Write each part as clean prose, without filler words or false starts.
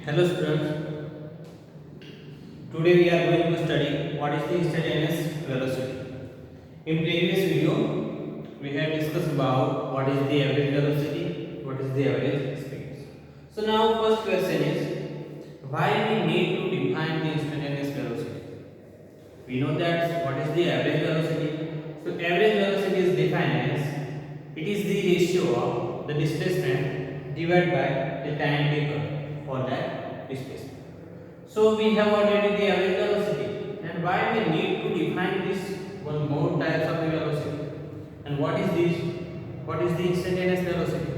Hello students, today we are going to study what is the instantaneous velocity. In previous video, we have discussed about what is the average velocity, what is the average speed. So now first question is, why we need to define the instantaneous velocity? We know that what is the average velocity. So average velocity is defined as, it is the ratio of the displacement divided by the time taken for that displacement. So we have already the average velocity, and why we need to define this one more types of the velocity. And what is this? What is the instantaneous velocity?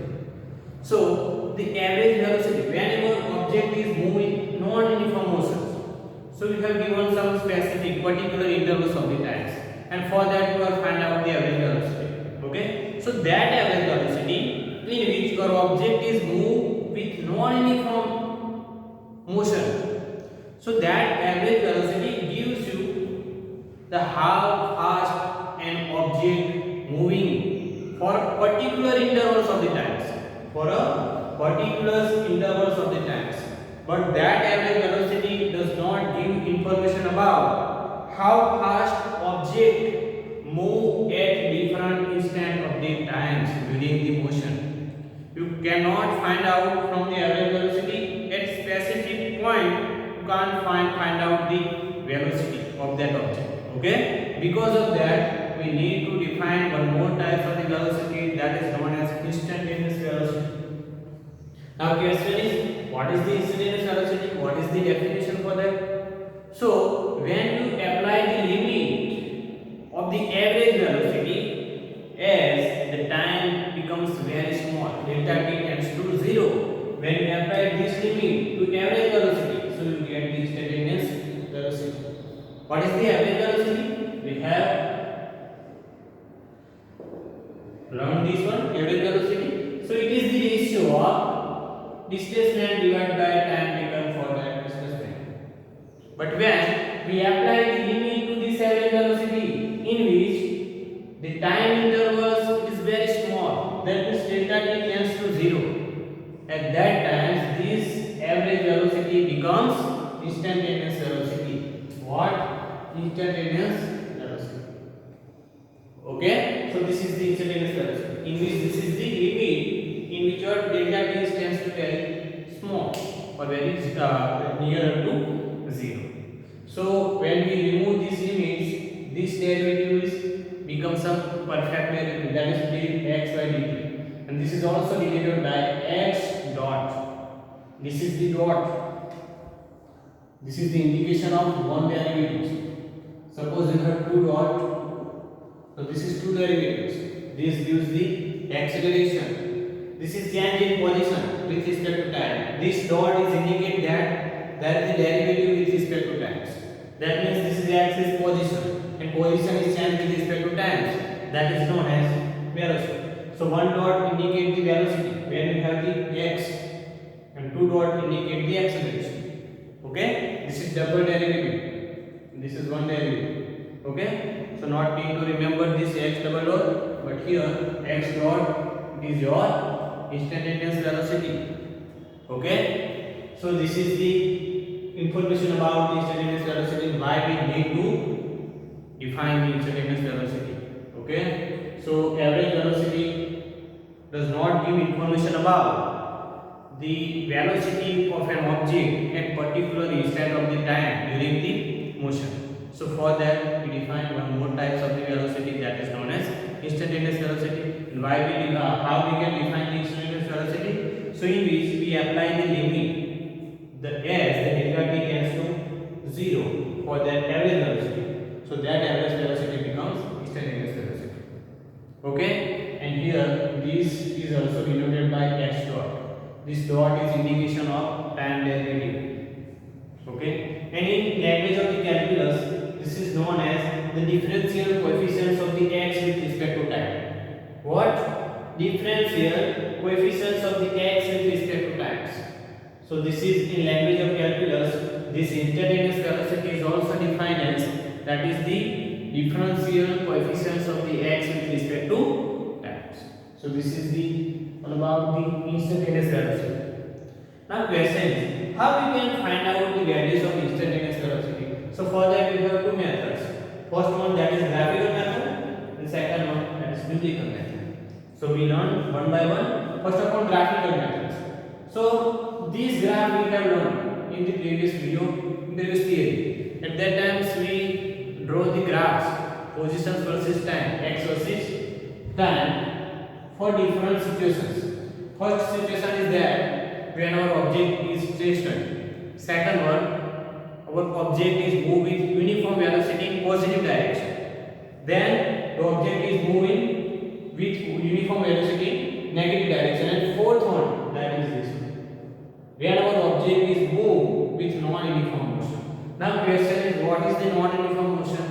So the average velocity whenever object is moving non-uniform motions. So we have given some specific particular intervals of the times, and for that we will find out the average velocity. Okay. So that average velocity in which our object is moved with non-uniform motion. So that average velocity gives you the how fast an object moving for particular intervals of the times. For a particular intervals of the times. But that average velocity does not give information about how fast object move at different instant of the times during the motion. You cannot find out from the average velocity at specific point. You can't find out the velocity of that object. Okay? Because of that, we need to define one more type of the velocity, that is known as instantaneous velocity. Now question is, what is the instantaneous velocity? What is the definition for that? So when you apply the limit of the average velocity as the time becomes very small, delta t tends to 0. When you apply this limit to average velocity, so you get the instantaneous velocity. What is the average velocity? We have learned this one, average velocity. So it is the ratio of displacement divided by time taken for that displacement. But when we apply the limit to this average velocity in which the time intervals is very small, that means delta t tends to 0. At that time, this average velocity becomes instantaneous velocity. What? Instantaneous velocity. Okay? So this is the instantaneous velocity, in which this is the limit in which your delta t tends to very small or very near to 0. So when we remove these limits, this derivative becomes a perfect derivative, that is dx by dt, and this is also denoted by x dot. This is the dot. This is the indication of one derivative. Suppose you have two dots, so this is two derivatives. This gives the acceleration. This is change in position with respect to time. This dot is indicate that there is a derivative with respect to times. That means this is the axis position, and position is changed with respect to times. That is known as velocity. So one dot indicate the velocity when we have the x, and two dot indicate the acceleration. Okay? This is double derivative. This is one derivative. Okay? So not need to remember this x double dot, but here x dot is your instantaneous velocity. Okay? So this is the information about the instantaneous velocity, why we need to define the instantaneous velocity. Okay? So average velocity does not give information about the velocity of an object at particular instant of the time during the motion. So for that we define one more types of the velocity, that is known as instantaneous velocity. And why we how we can define the instantaneous velocity? So in which we apply the limit, the delta t tends to 0 for that average velocity. So that average velocity becomes instantaneous velocity. Okay? And here this is also denoted by x dot. This dot is indication of time derivative. Okay? And in language of the calculus, this is known as the differential coefficients of the x with respect to time. What? Differential coefficients of the x with respect to times. So this is in language of calculus. This instantaneous velocity is also defined as, that is the differential coefficients of the x with respect to times. So this is the all about the instantaneous velocity. Now question is, how we can find out the values of instantaneous velocity? So for that we have two methods. First one, that is graphical method, and second one, that is numerical method. So we learn one by one. First of all, graphical methods. So this graph we have learned in the previous video, previous theory. At that times we draw the graphs, positions versus time, x versus time, for different situations. First situation is that when our object is stationary. Second one, our object is moving with uniform velocity in positive direction. Then the object is moving with uniform velocity in negative direction. And fourth one, that is this one, when our object is moved with non-uniform motion. Now question is, what is the non-uniform motion?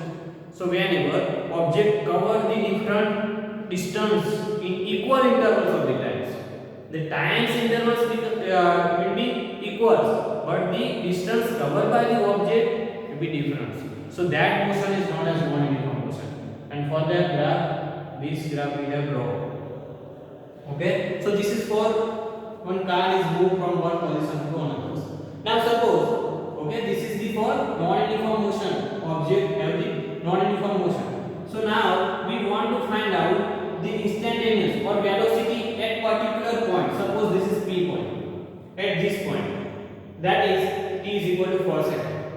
So whenever object covers the different distance in equal intervals of the times, the times intervals will be equals, but the distance covered by the object will be different. So that motion is known as non-uniform motion. And for that graph, this graph we have drawn. Okay, so this is for one car is moved from one position to another. Now suppose, okay, this is the for non-uniform motion. Object have the non-uniform motion. So now we want to find out the instantaneous or velocity at particular point. Suppose this is P point. At this point, that is t is equal to 4 seconds.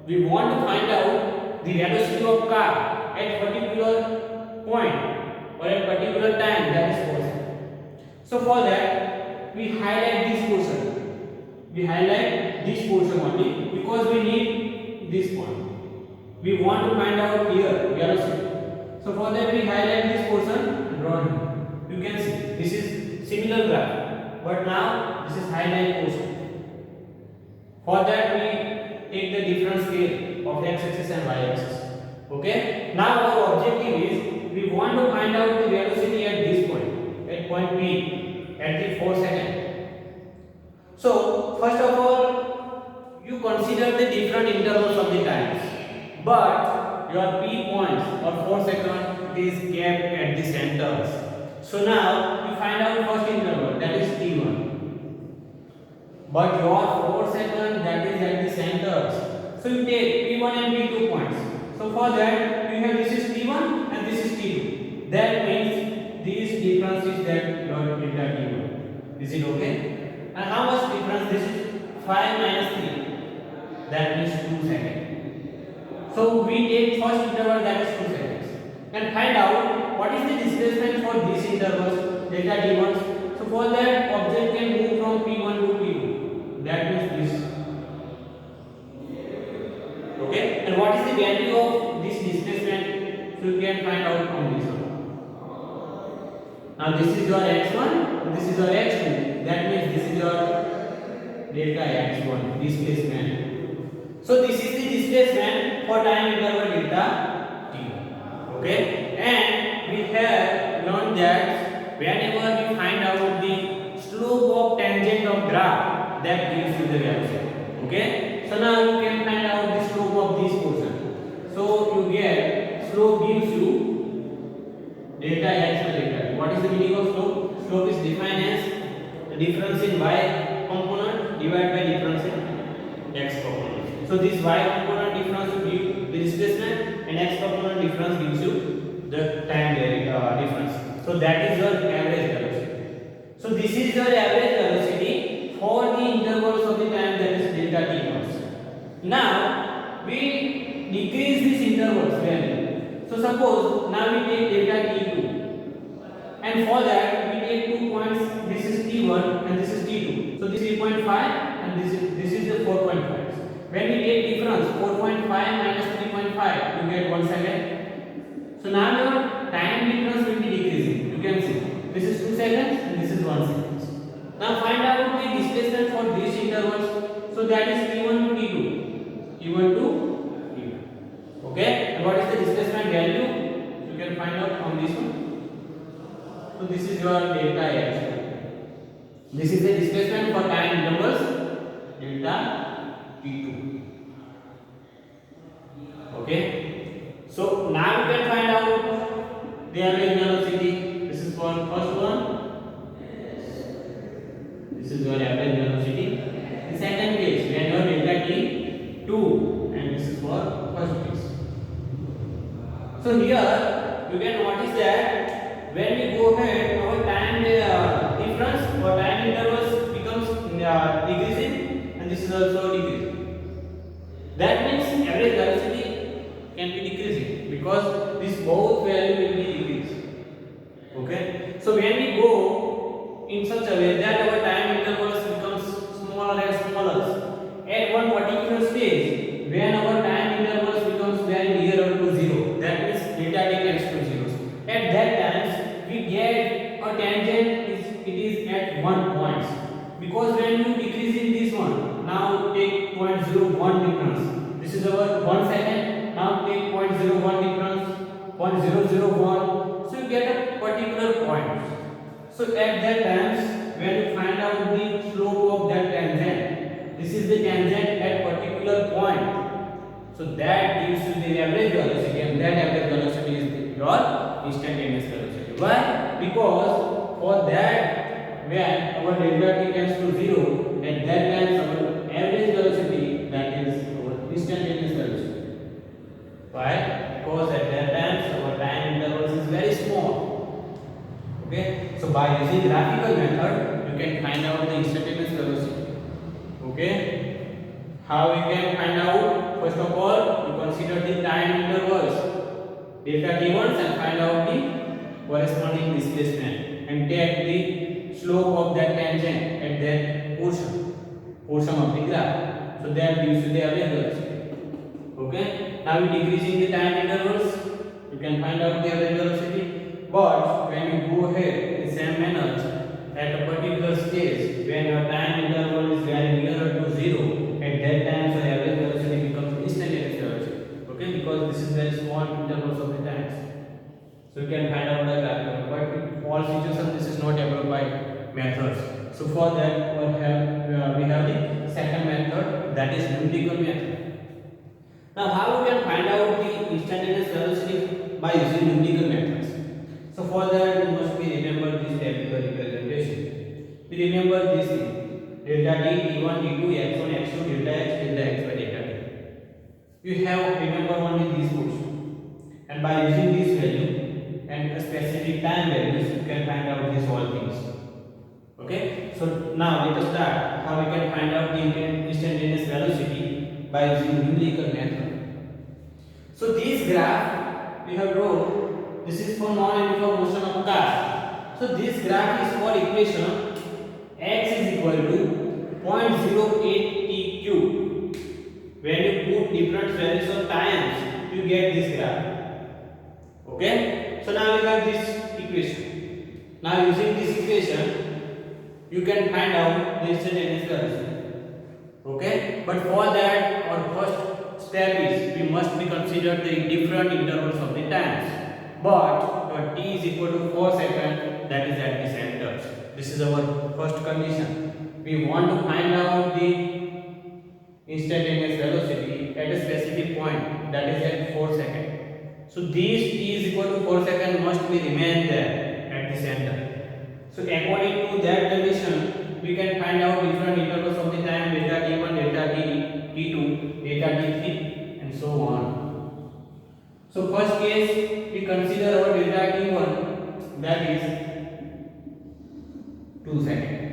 We want to find out the velocity of car at particular point or at particular time, that is 4 seconds. So for that, we highlight this portion. We highlight this portion only because we need this point. We want to find out here velocity. So for that, we highlight this portion and draw it. You can see this is similar graph, but now this is highlight portion. For that, we take the different scale of x-axis and y-axis. Okay. Now our objective is we want to find out the velocity at this point, at point P, at the 4 second. So first of all, you consider the different intervals of the times, but your P points or 4 second is kept at the centers. So now you find out first interval, that is T1. But your 4 second, that is at the centers. So you take P1 and P2 points. So for that, we have this is T1 and this is T2. That means this difference is that your delta T1. Is it okay? And how much difference? This is 5 minus 3. That means 2 seconds. So we take first interval, that is 2 seconds. And find out what is the displacement for these intervals, delta T1. So for that, object can move from P1 to P2. That means this. Okay. And what is the value of this displacement? So you can find out from this one. Now this is your x1, this is your x2. That means this is your delta x1 displacement. So this is the displacement for time interval delta t. Okay, and we have learned that whenever we find out the slope of tangent of graph, that gives you the velocity. Okay, so now you can find out the slope of this portion. So you get slope gives you delta x and delta t. What is the meaning of slope? Slope is defined as the difference in y component divided by difference in x component. So this y component difference will give the displacement and x component difference gives you the time difference. So that is your average velocity. So this is your average velocity for the intervals of the time, that is delta t naught. Now we decrease these intervals value. So suppose now we take delta t2, and for that we take 2 points. This is t1 and this is t2. So this is 3.5 and this is the 4.5. When we take difference 4.5 minus 3.5, you get 1 second. So now your time difference will be decreasing. You can see this is 2 seconds and this is 1 second. Now find out the displacement for these intervals. So that is t1 to t2, t1 to t2. Okay, and what is the displacement value? You can find out from this one. So this is your delta x. This is the displacement for time intervals delta t2. Okay, so now you can find out the average velocity. This is for first one. This is your average velocity. This second case when your delta t 2, and this is for first case. So here you can notice that when we go ahead, our time difference or time intervals becomes decreasing, and this is also decreasing. That means average velocity can be decreasing because this both value will be decreased. Okay, so when we go in such a way that our time intervals becomes smaller and smaller at one particular stage, when our time intervals becomes very nearer to zero, that means delta t tends to zero. At that times we get a tangent it is at 1 point, because when you decrease in this one, now take 0.01 difference, this is our 1 second, now take 0.01 difference, 0.001, so you get a particular point. So at that times when you find out the slope of that tangent, this is the tangent at particular point, so that gives you the average velocity, and that average velocity is your instantaneous velocity. Why? Because for that, when our delta t tends to 0, at that time our average velocity, that is our instantaneous velocity. Why? Because at that time our time intervals is very small. Okay, so by using graphical method you can find out the instantaneous velocity. Okay, how we can find out? First of all, you consider the time intervals delta t1 and find out the corresponding displacement, and take the slope of that tangent at that portion of the graph, so that gives you the average velocity. Okay, now we decreasing the time intervals, you can find out the average velocity. But when you go ahead in the same manner at a particular stage, when your time interval is very nearer to 0, at that time the average velocity becomes instantaneous velocity. Okay, because this is very small intervals of the times, so you can find out the graphical. But in all situations this is not appropriate methods. So for that we have the second method, that is numerical method. Now how we can find out the instantaneous velocity by using numerical methods? So for that you must be remember this tabular representation. We remember this thing: delta t, t1, t2, x1, x2, delta x, delta x by delta t. You have remember only these portion, and by using this value and a specific time values, you can find out these all things. Okay, so now let us start how we can find out the instantaneous velocity by using numerical method. So this graph we have drawn, this is for non-uniform motion of car. So this graph is for equation x is equal to 0.08 t cube. When you put different values of times, you get this graph. Okay, so now we have this equation. Now using this equation you can find out the instantaneous velocity. Okay, but for that our first step is we must be consider the different intervals of the times. But your t is equal to 4 seconds, that is at the center. This is our first condition. We want to find out the instantaneous velocity at a specific point, that is at 4 seconds. So this t is equal to 4 seconds must be remain there at the center. So according to that condition, we can find out different intervals of the time: delta t1, delta t2, delta t3, and so on. So first case we consider our delta t1, that is 2 seconds.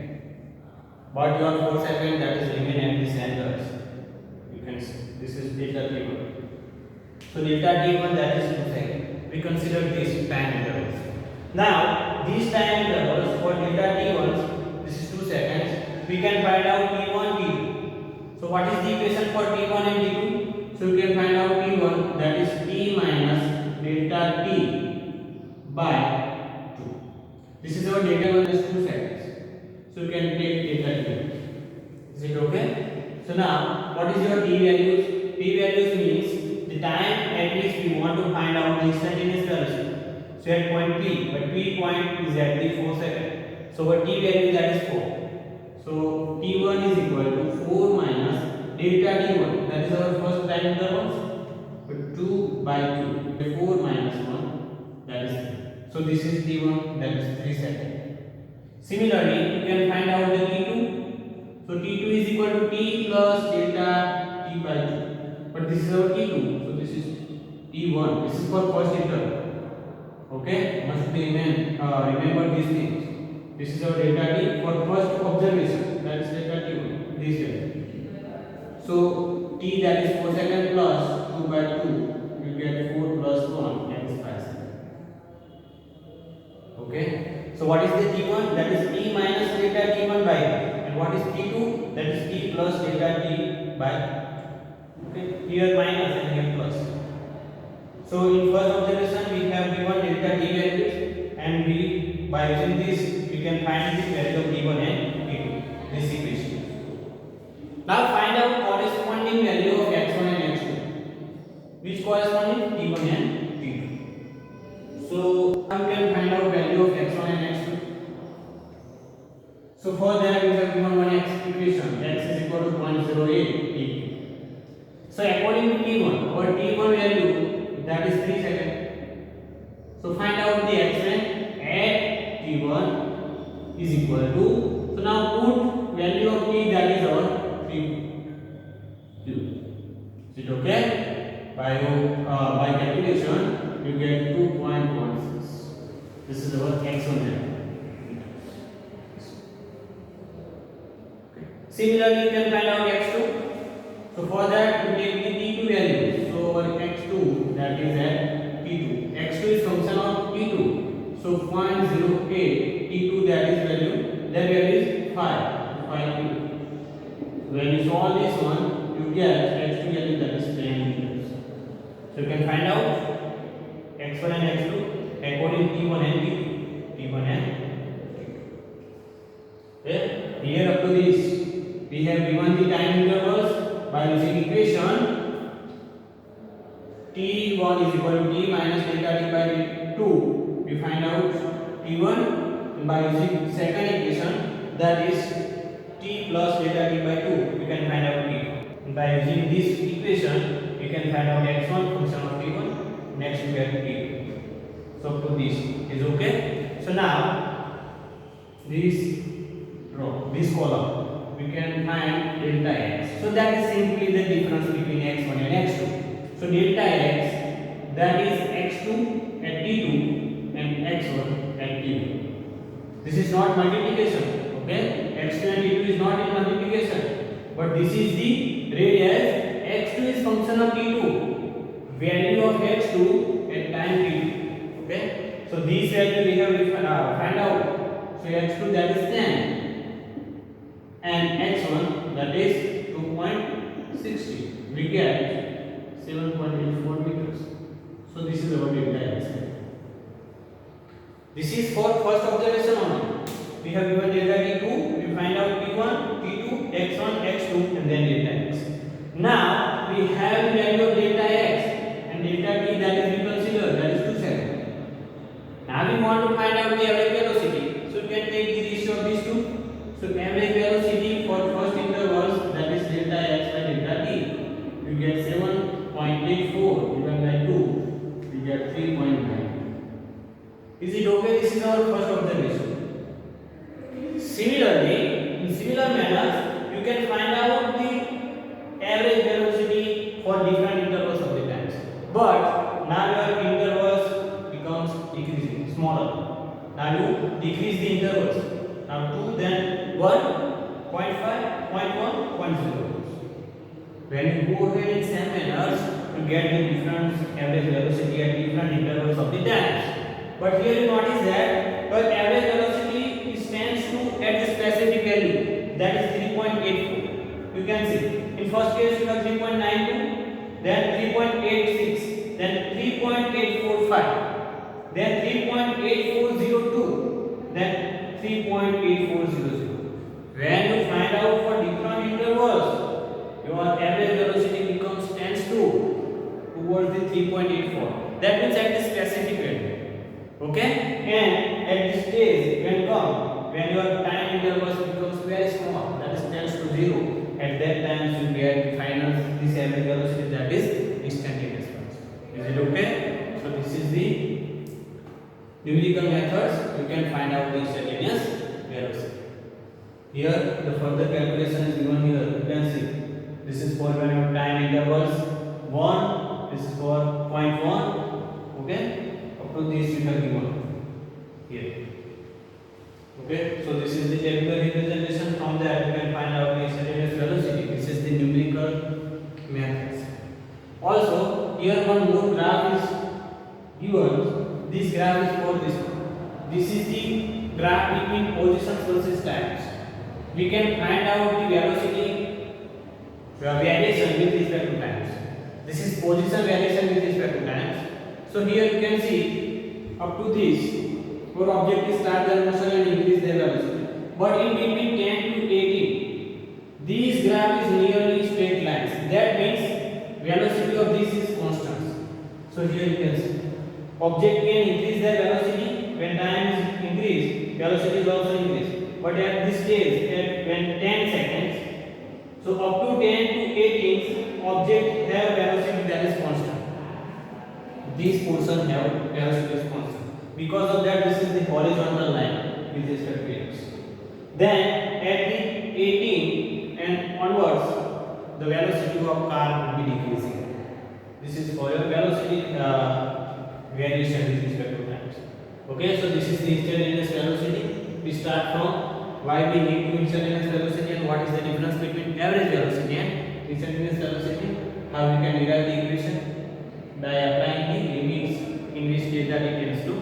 But your 4 seconds, that is remain at the center. You can see this is delta t1. So delta t1, that is 2 seconds. We consider these time intervals. Now these time intervals for delta t1, this is 2 seconds. We can find out t1, t2. So what is the equation for t1 and t2? So we can find out t1, that is t minus delta t by 2. This is our delta 1 is 2 seconds. So you can take delta t. Is it okay? So now what is your t values? T values means the time at which we want to find out the instantaneous velocity. So at point P, but P point is at the 4 seconds. So our t value, that is 4. So t1 is equal to 4 minus delta t1, that is our first time intervals, but 2 by 2, 4 minus 1, that is 3. So this is t1, that is 3 seconds. Similarly, you can find out the t2. So T2 is equal to T plus delta T by 2. But this is our T2. So this is T1. This is for first interval. Okay, must be remember these things. This is our delta T for first observation. That is delta T1. This delta. So T, that is 4 seconds plus 2 by 2. You get 4 plus 1, that is 5 seconds. Okay. So what is the T1? That is T minus delta T1 by. And what is T2? That is T plus delta T by. Okay. Here minus and here plus. So in first observation we have given delta T values, and we, by using this, we can find the value of T1 and T2. This equation. Now find out corresponding value of x1 and x2. Which corresponding? T1 and T2. So how we can find out value of x1 and x2? So for that we have given one equation, x is equal to 0.08 T2. So according to T1, our T1 value, that is 3 seconds. So find out the x1 at T1 is equal to, so now put value of T, that is our 3. Is it okay? By calculation you get 2.16. This is our x1 value. Similarly, you can find out x2. So for that, we take the t2 value. So our x2, that is at t2. x2 is function of t2. So 0.08 t2, that is value. That value is 5 t2. When you solve this one, you get x2 value, that is 10 meters. So you can find out x1 and x2 according to t1 and t2. T1 and t2. Okay. Here up to this, we have given the time intervals by using equation t1 is equal to t minus delta t by 2. We find out t1, and by using second equation, that is t plus delta t by 2, we can find out t2. And by using this equation, we can find out x1 function of t1. Next we get t2. So to this is okay. So now this row, this column, we can find delta x. So that is simply the difference between x1 and x2. So delta x, that is x2 at t2 and x1 at t2. This is not multiplication. Okay, x2 and t2 is not in multiplication, but this is the radius. x2 is function of t2, value of x2 at time t2. Okay, so these value we have find out. So x2, that is 10. And x1, that is 2.60. We get 7.84 meters. So this is our delta x. This is for first observation only. We have given delta t2. We find out t1, t2, x1, x2, and then delta x. Now we have the value of delta x and delta t, that is we consider, that is 2 seconds. Now we want to find out the average velocity. So we can take the ratio of these two. So average velocity for first intervals, that is delta x by delta t, you get 7.84 divided by 2, we get 3.9. Is it okay? This is our first observation. Similarly, in similar manner, you can find out the average velocity for different intervals of the times. But now your intervals becomes decreasing, smaller. Now you decrease the intervals. Now 2, then 1, 0.5, 0.1, 0.0. When you go ahead in same manner, you get the different average velocity at different intervals of the times. But here you notice that the average velocity is tends to at the specific value, that is 3.84. You can see in first case you have 3.92, then 3.86, then 3.845, then 3.8402, then 3.8400. When you find out for different intervals, your average velocity becomes tends to towards the 3.84. That means at the specific value. Okay? And at this stage, when your time intervals becomes very small, that is tends to 0. At that time, you get final this average velocity, that is instantaneous velocity. Is it okay? So this is the numerical methods. You can find out the instantaneous velocity. Here the further calculation is given here. You can see this is for when your time intervals 1. This is for 0.1. Okay, up to this you have given here. Okay, so this is the tabular representation. From that you can find out the instantaneous velocity. This is the numerical methods. Also, here one more graph is given. This graph is for this one. This is the graph between positions versus times. We can find out the velocity variation with respect to times. This is position variation with respect to times. So here you can see up to this. For object start their motion and increase their velocity. But in between 10 to 18, this graph is nearly straight lines. That means velocity of this is constant. So here you can see object can increase their velocity when time is increased, velocity is also increased. But at this stage, when 10 seconds, so up to 10 to 18, object have velocity that is constant. These portion have velocity is constant. Because of that, this is the horizontal line with respect to x. Then at the 18 and onwards, the velocity of car will be decreasing. This is for your velocity variation with respect to times. Okay, so this is the instantaneous velocity. We start from why we need to instantaneous velocity and what is the difference between average velocity and instantaneous velocity. How we can derive the equation by applying the limits in which delta t tends to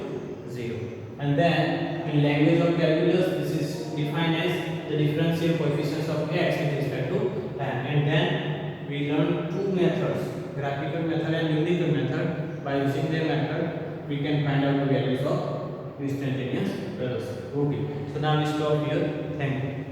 0. And then in language of calculus, this is defined as the differential coefficients of x with respect to time. And then we learn two methods, graphical method and numerical method. By using their method, we can find out the values of instantaneous velocity. Okay. So now we stop here. Thank you.